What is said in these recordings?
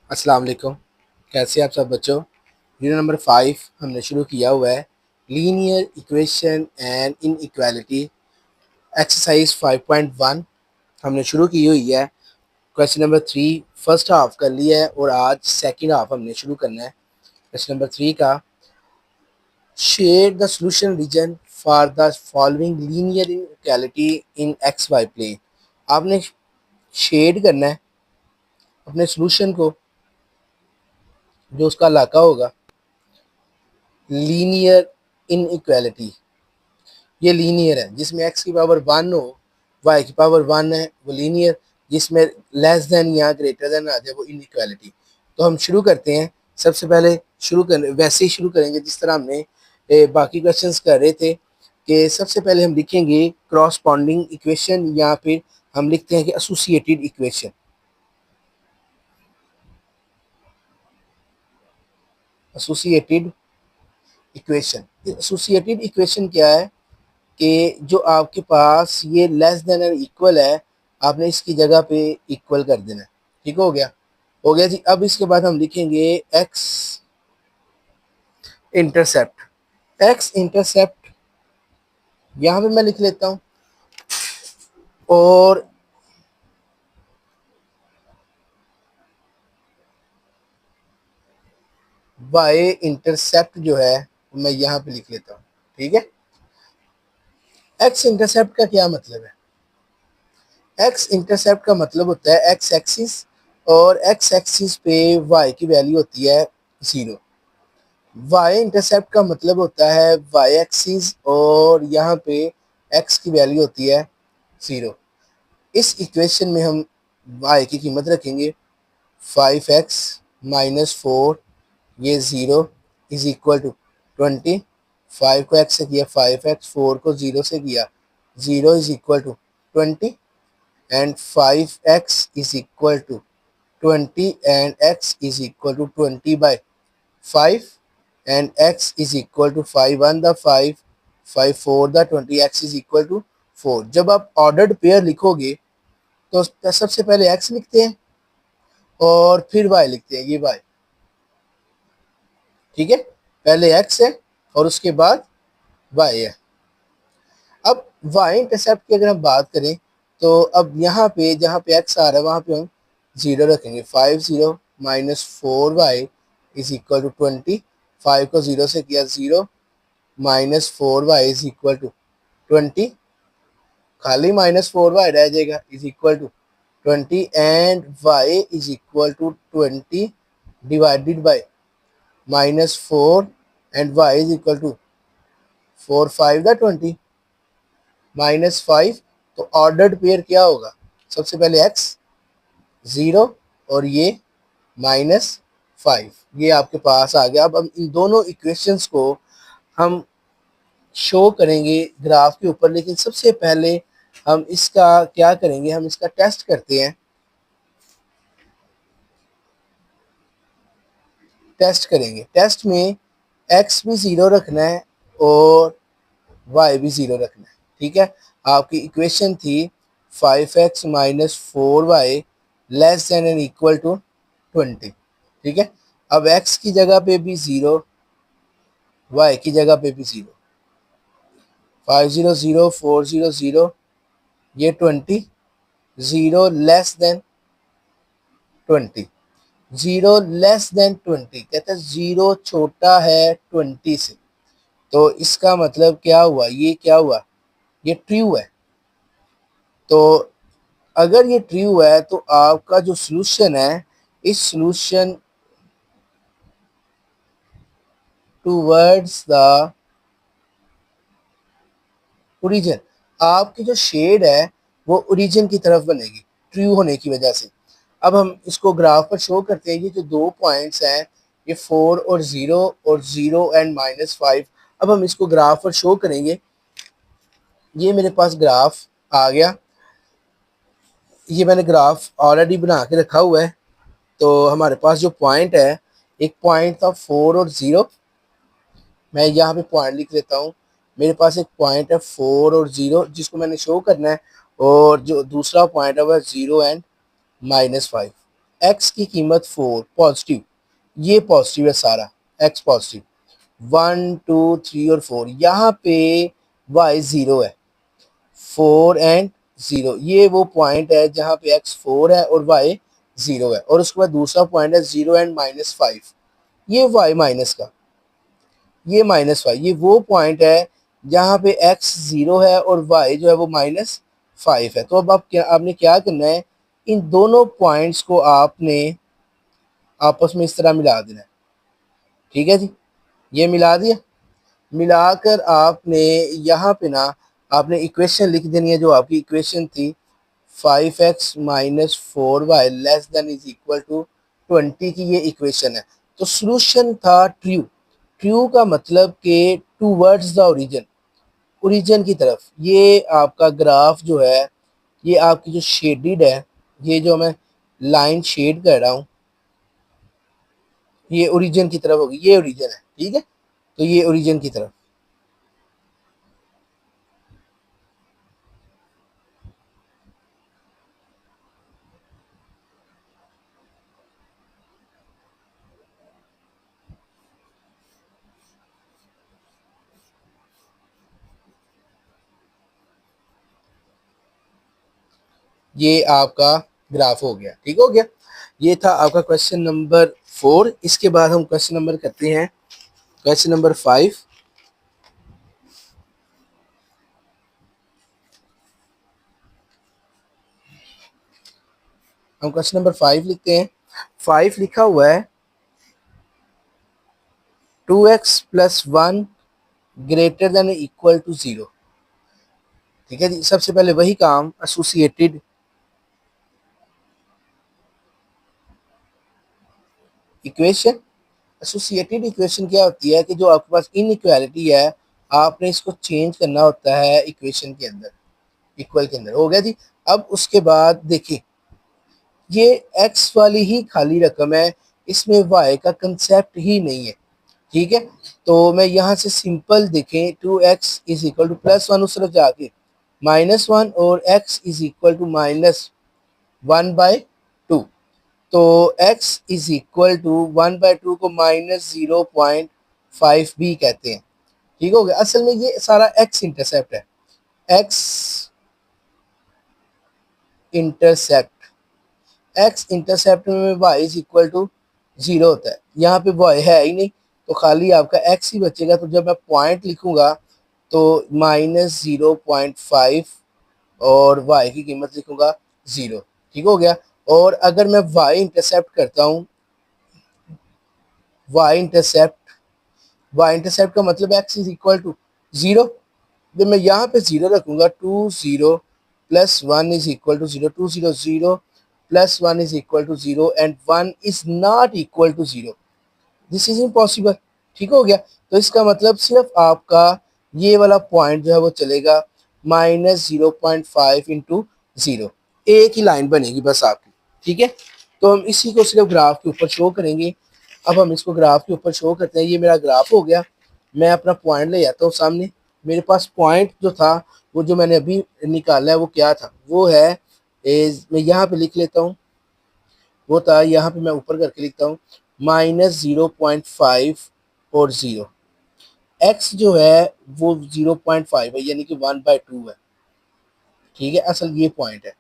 अस्सलाम वालेकुम। कैसे हैं आप सब बच्चों। यूनिट नंबर 5 हमने शुरू किया हुआ है। Linear equation and inequality exercise 5.1 हमने शुरू की हुई है। क्वेश्चन नंबर 3 फर्स्ट हाफ कर लिया है और आज सेकंड हाफ हमने शुरू करना है। क्वेश्चन नंबर 3 का shade the solution region for the following linear inequality in x y plane. आपने शेड करना है अपने सॉल्यूशन को, जो उसका इलाका होगा लीनियर इनइक्वालिटी। ये लीनियर है जिसमें एक्स की पावर 1 हो, वाई की पावर 1 है वो लीनियर, जिसमें लेस देन या ग्रेटर देन आ जाए वो इनइक्वालिटी। तो हम शुरू करते हैं। सबसे पहले शुरू कर वैसे ही शुरू करेंगे जिस तरह हमने बाकी क्वेश्चंस कर रहे थे कि सबसे पहले हम लिखेंगे क्रॉसपॉन्डिंग इक्वेशन या फिर हम लिखते हैं कि associated equation. Associated equation associated equation क्या है कि जो आपके पास ये लेस देन और इक्वल है, आपने इसकी जगह पे इक्वल कर देना है। ठीक हो गया जी। अब इसके बाद हम लिखेंगे एक्स इंटरसेप्ट। एक्स इंटरसेप्ट यहाँ पे मैं लिख लेता हूँ और वाई इंटरसेप्ट जो है मैं यहाँ पे लिख लेता हूँ। ठीक है। एक्स इंटरसेप्ट का क्या मतलब है? एक्स इंटरसेप्ट का मतलब होता है एक्स एक्सिस, और एक्स एक्सिस पे वाई की वैल्यू होती है 0। वाई इंटरसेप्ट का मतलब होता है वाई एक्सिस और यहाँ पे एक्स की वैल्यू होती है 0। इस इक्वेशन में हम वाई की कीमत रखेंगे 5x माइनस 4, ये 0 इज इक्वल टू 20। 5 को x से किया 5x, 4 को 0 से किया 0 is equal to 20 and 5x is equal to 20 and x is equal to 20 by 5 and x is equal to 5 1 the 5, 5 4 the 20, x is equal to 4। जब आप ordered pair लिखोगे तो सबसे पहले x लिखते हैं और फिर y लिखते हैं, ये y। ठीक है, पहले x है और उसके बाद y है। अब y इंटरसेप्ट की अगर हम बात करें तो अब यहाँ पे जहाँ पे x आ रहा है वहाँ पे हम 0 रखेंगे। 5 0 minus 4y is equal to 20। 5 को 0 से किया 0 minus 4y is equal to 20, खाली माइनस 4y रह जाएगा is equal to 20 and y is equal to 20 divided by minus 4 and y is equal to 4 5 the 20 minus 5। तो ऑर्डर्ड पेयर क्या होगा? सबसे पहले x 0 और ये माइनस 5, ये आपके पास आ गया। अब हम इन दोनों इक्वेशंस को हम शो करेंगे ग्राफ के ऊपर, लेकिन सबसे पहले हम इसका क्या करेंगे, हम इसका टेस्ट करते हैं। टेस्ट करेंगे, टेस्ट में x भी 0 रखना है और y भी 0 रखना है। ठीक है, आपकी इक्वेशन थी 5x minus 4y less than and equal to 20। ठीक है, अब x की जगह पे भी 0, y की जगह पे भी 0। 5 0 0 4 0 0, ये 20, 0 लेस देन 20, 0 लेस देन 20 कहते हैं 0 छोटा है 20 से। तो इसका मतलब क्या हुआ, ये क्या हुआ, ये ट्रू है। तो अगर ये ट्रू है तो आपका जो सॉल्यूशन है, इस सॉल्यूशन टूवर्ड्स द ओरिजिन, आपकी जो शेड है वो ओरिजिन की तरफ बनेगी ट्रू होने की वजह से। अब हम इसको ग्राफ पर शो करते हैं। ये जो दो पॉइंट्स हैं, ये 4 और 0 और 0 एंड माइनस 5। अब हम इसको ग्राफ पर शो करेंगे। ये मेरे पास ग्राफ आ गया, ये मैंने ग्राफ ऑलरेडी बना के रखा हुआ है। तो हमारे पास जो पॉइंट है, एक पॉइंट था 4 और 0, मैं यहाँ पे पॉइंट लिख लेता हूँ। मेरे पास एक पॉइंट है 4 और 0 जिसको मैंने शो करना है, और जो दूसरा पॉइंट है वह 0 एंड माइनस 5। एक्स की कीमत 4 पॉजिटिव, ये पॉजिटिव है सारा, एक्स पॉजिटिव 1 2 3 और 4, यहाँ पे वाई 0 है, 4 एंड 0, ये वो पॉइंट है जहाँ पे एक्स 4 है और वाई 0 है। और उसके बाद दूसरा पॉइंट है 0 एंड -5, ये वाई माइनस का, ये -5, ये वो पॉइंट है जहाँ पे x 0 है और y जो है वो -5 है। तो अब आपने क्या करना है, इन दोनों पॉइंट्स को आपने आपस में इस तरह मिला देना है। ठीक है जी, ये मिला दिया। मिलाकर आपने यहाँ पे ना आपने इक्वेशन लिख देनी है, जो आपकी इक्वेशन थी 5x - 4y less than is equal to 20 की, ये इक्वेशन है। तो सॉल्यूशन था ट्रू, ट्रू का मतलब कि टूवर्ड्स द ओरिजिन, ओरिजिन की तरफ। ये आपका ग्राफ जो है, ये आपकी जो शेडेड है, ये जो मैं लाइन शेड कर रहा हूँ, ये ओरिजिन की तरफ होगी, ये ओरिजिन है। ठीक है, तो ये ओरिजिन की तरफ। ये आपका ग्राफ हो गया, ठीक हो गया। ये था आपका क्वेश्चन नंबर 4। इसके बाद हम क्वेश्चन नंबर करते हैं क्वेश्चन नंबर 5। हम क्वेश्चन नंबर 5 लिखते हैं। 5 लिखा हुआ है 2x + 1 greater than equal to 0। ठीक है जी, सबसे पहले वही काम, एसोसिएटेड इक्वेशन। एसोसिएटेड इक्वेशन क्या होती है कि जो आपके पास इनइक्वालिटी है, आपने इसको चेंज करना होता है इक्वेशन के अंदर, इक्वल के अंदर। हो गया जी। अब उसके बाद देखिए, ये x वाली ही खाली रकम है, इसमें y का कंसेप्ट ही नहीं है। ठीक है, तो मैं यहाँ से सिंपल देखें, 2x इज इक्वल टू +1 उस तरफ जाके -1 और x इज इक्वल टू -1/2। तो x इज इक्वल टू 1/2 को -0.5 भी कहते हैं। ठीक हो गया। असल में ये सारा x इंटरसेप्ट है, x इंटरसेप्ट, x इंटरसेप्ट में y इज इक्वल टू 0 होता है। यहाँ पे y है ही नहीं, तो खाली आपका x ही बचेगा। तो जब मैं पॉइंट लिखूंगा तो -0.5 और y की कीमत लिखूंगा 0। ठीक हो गया। और अगर मैं y इंटरसेप्ट करता हूँ, y इंटरसेप्ट, y इंटरसेप्ट का मतलब x इज इक्वल टू 0। जब मैं यहाँ पे 0 रखूंगा, 20 + 1 is equal to 0, 200 + 1 is equal to 0 and 1 is not equal to 0, this is impossible. ठीक हो गया। तो इसका मतलब सिर्फ आपका ये वाला पॉइंट जो है वो चलेगा -0.5 इंटू 0, एक ही लाइन बनेगी बस आपकी। ठीक है, तो हम इसी को सिर्फ ग्राफ के ऊपर शो करेंगे। अब हम इसको ग्राफ के ऊपर शो करते हैं। ये मेरा ग्राफ हो गया। मैं अपना पॉइंट ले जाता हूँ सामने। मेरे पास पॉइंट जो था, वो जो मैंने अभी निकाला है, वो क्या था, वो है मैं यहाँ पे लिख लेता हूँ। वो था, यहाँ पे मैं ऊपर करके लिखता हूँ -0.5 और 0। x जो है वो 0.5 है, यानी कि 1/2 है। ठीक है, असल ये पॉइंट है।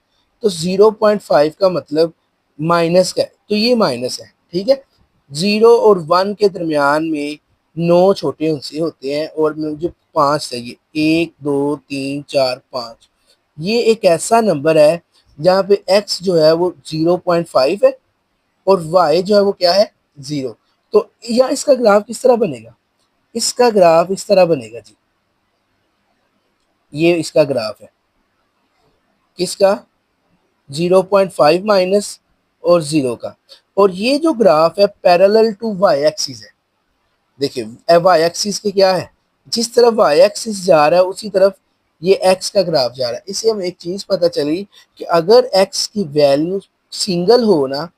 तो 0.5 का मतलब माइनस का है, तो ये माइनस है। ठीक है, 0 और 1 के दरमियान में 9 छोटे हिस्से होते हैं, और जो 5 है, ये 1 2 3 4 5, ये एक ऐसा नंबर है जहाँ पे x जो है वो 0.5 है और y जो है वो क्या है, 0। तो या इसका ग्राफ किस तरह बनेगा, इसका ग्राफ इस तरह बनेगा जी। ये इसका ग्राफ है किसका, 0.5 माइनस और 0 का। और ये जो ग्राफ है पैरेलल टू वाई एक्सिस है। देखिए वाई एक्सिस के क्या है, जिस तरफ वाई एक्सिस जा रहा है उसी तरफ ये एक्स का ग्राफ जा रहा है। इससे हमें एक चीज पता चली कि अगर एक्स की वैल्यू सिंगल हो ना,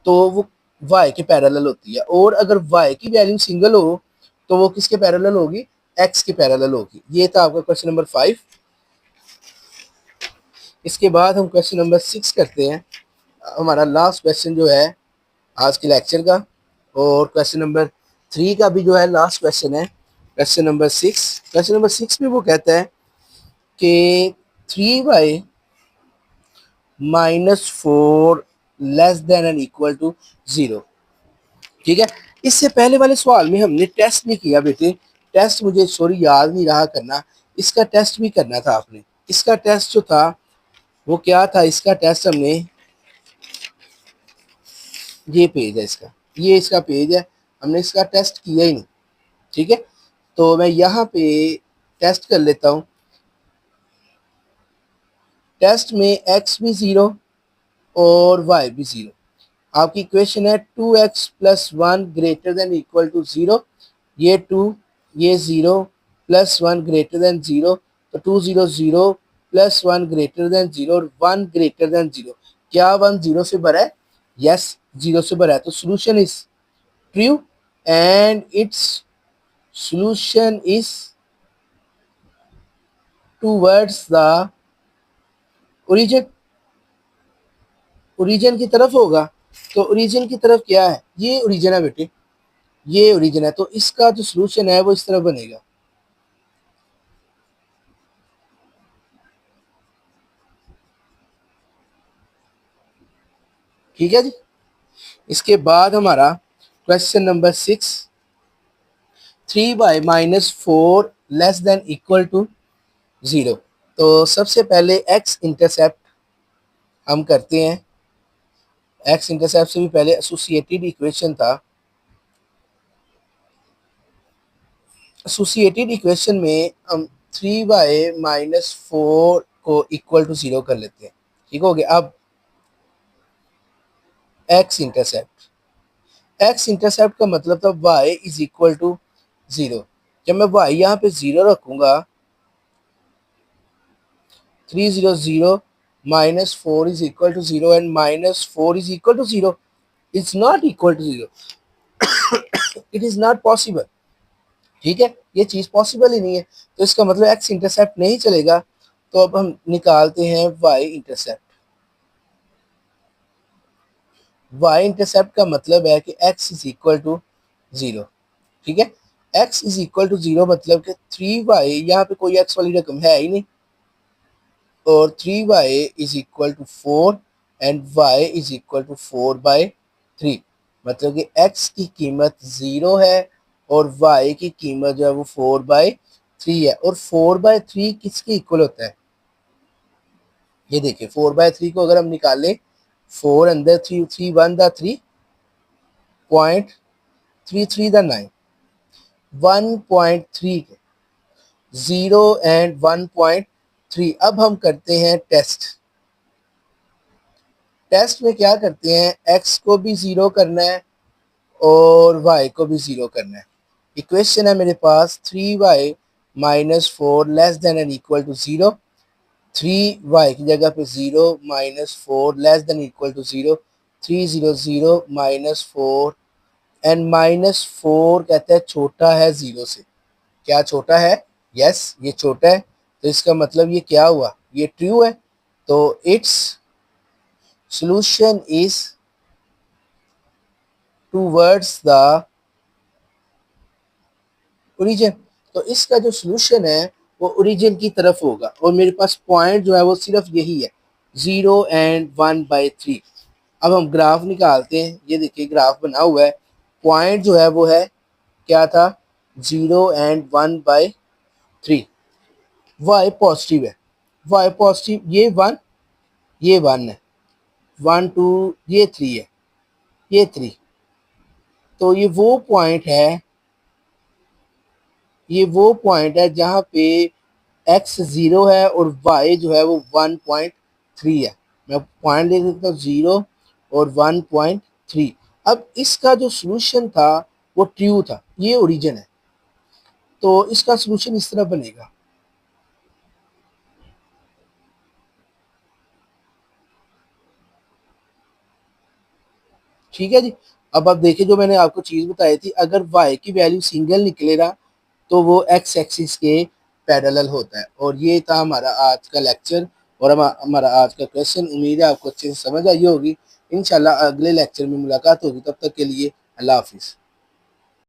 तो वो वाई के पैरेलल होती है, और अगर वाई की वैल्यू सिंगल हो तो वो किसके पैरेलल होगी, एक्स के पैरेलल होगी। ये था आपका क्वेश्चन नंबर 5। इसके बाद हम क्वेश्चन नंबर 6 करते हैं। हमारा लास्ट क्वेश्चन जो है आज के लेक्चर का, और क्वेश्चन नंबर 3 का भी जो है लास्ट क्वेश्चन है, क्वेश्चन नंबर 6। क्वेश्चन नंबर 6 में वो कहता है कि 3y -4 less than and equal to 0। ठीक है, इससे पहले वाले सवाल में हमने टेस्ट नहीं किया बेटे। टेस्ट मुझे सॉरी याद नहीं रहा करना, इसका टेस्ट भी करना था आपने। इसका टेस्ट जो था वो क्या था, इसका टेस्ट हमने, ये पेज है इसका, ये इसका पेज है, हमने इसका टेस्ट किया ही नहीं। ठीक है, तो मैं यहाँ पे टेस्ट कर लेता हूँ। टेस्ट में x भी 0 और y भी 0। आपकी इक्वेशन है 2x + 1 greater than equal to 0। ये 2, ये 0 + 1 ग्रेटर देन 0, तो 2 0 0 + 1 ग्रेटर देन 0 और 1 ग्रेटर देन 0। क्या 1 0 से भरा है? यस, 0 से भरा है। तो solution is true and its solution is towards the origin. Origin की तरफ होगा, तो ओरिजिन की तरफ क्या है? ये ओरिजिन है बेटे, ये ओरिजिन है, तो इसका जो सोल्यूशन है वो इस तरफ बनेगा। ठीक है जी। इसके बाद हमारा question number 6, 3y -4 less than equal to 0। तो सबसे पहले एक्स इंटरसेप्ट हम करते हैं। एक्स इंटरसेप्ट से भी पहले एसोसिएटेड इक्वेशन था। एसोसिएटेड इक्वेशन में हम 3y -4 को इक्वल टू 0 कर लेते हैं। ठीक हो गया। अब एक्स इंटरसेप्ट का मतलब था y इज इक्वल टू 0। जब मैं y यहाँ पे 0 रखूंगा, 3 0 0 -4 is equal to 0 and -4 is equal to 0, it's not equal to 0, it is not possible. ठीक है, ये चीज पॉसिबल ही नहीं है, तो इसका मतलब एक्स इंटरसेप्ट नहीं चलेगा। तो अब हम निकालते हैं वाई इंटरसेप्ट। वाई इंटरसेप्ट का मतलब है कि एक्स इज इक्वल टू 0। ठीक है, एक्स इज इक्वल टू 0 मतलब कि 3y, यहाँ पे कोई एक्स वाली रकम है ही नहीं, और 3y is equal to 4 and y is equal to 4/3। मतलब कि x की कीमत 0 है और y की कीमत जो है वो 4/3 है। और 4/3 किसके इक्वल होता है? ये देखिए, 4/3 को अगर हम निकालें, 4 अंदर 3, 3 1 द 3, 0.33 द 9, 1.3 के 0 एंड 1.3। अब हम करते हैं टेस्ट। टेस्ट में क्या करते हैं, x को भी 0 करना है और y को भी 0 करना है। इक्वेशन है मेरे पास 3y -4 less than and equal to 0। 3y की जगह पे 0 -4 less than equal to 0, 3 0 0 -4 and -4 कहते हैं छोटा है 0 से। क्या छोटा है? यस, ये छोटा है, तो इसका मतलब ये क्या हुआ? ये ट्रू है। तो it's solution is towards the origin। तो इसका जो सोल्यूशन है वो ओरिजिन की तरफ होगा, और मेरे पास पॉइंट जो है वो सिर्फ यही है, 0 एंड 1/3। अब हम ग्राफ निकालते हैं। ये देखिए ग्राफ बना हुआ है, पॉइंट जो है वो है, क्या था, 0 एंड 1/3। वाई पॉजिटिव है, वाई पॉजिटिव, ये 1, ये 1 है, 1 2, ये 3 है, ये 3। तो ये वो पॉइंट है जहाँ पे x 0 है और y जो है वो 1.3 है। मैं पॉइंट ले देता हूँ 0 और 1.3। अब इसका जो सोल्यूशन था वो ट्रू था, ये ओरिजिन है, तो इसका सोल्यूशन इस तरह बनेगा। ठीक है जी। अब आप देखिए, जो मैंने आपको चीज़ बताई थी, अगर y की वैल्यू सिंगल निकलेगा तो वो x एक्सिस के पैरेलल होता है। और ये था हमारा आज का लेक्चर और हमारा आज का क्वेश्चन। उम्मीद है आपको अच्छे से समझ आई होगी। इंशाल्लाह अगले लेक्चर में मुलाकात होगी, तब तक के लिए अल्लाह हाफिज़।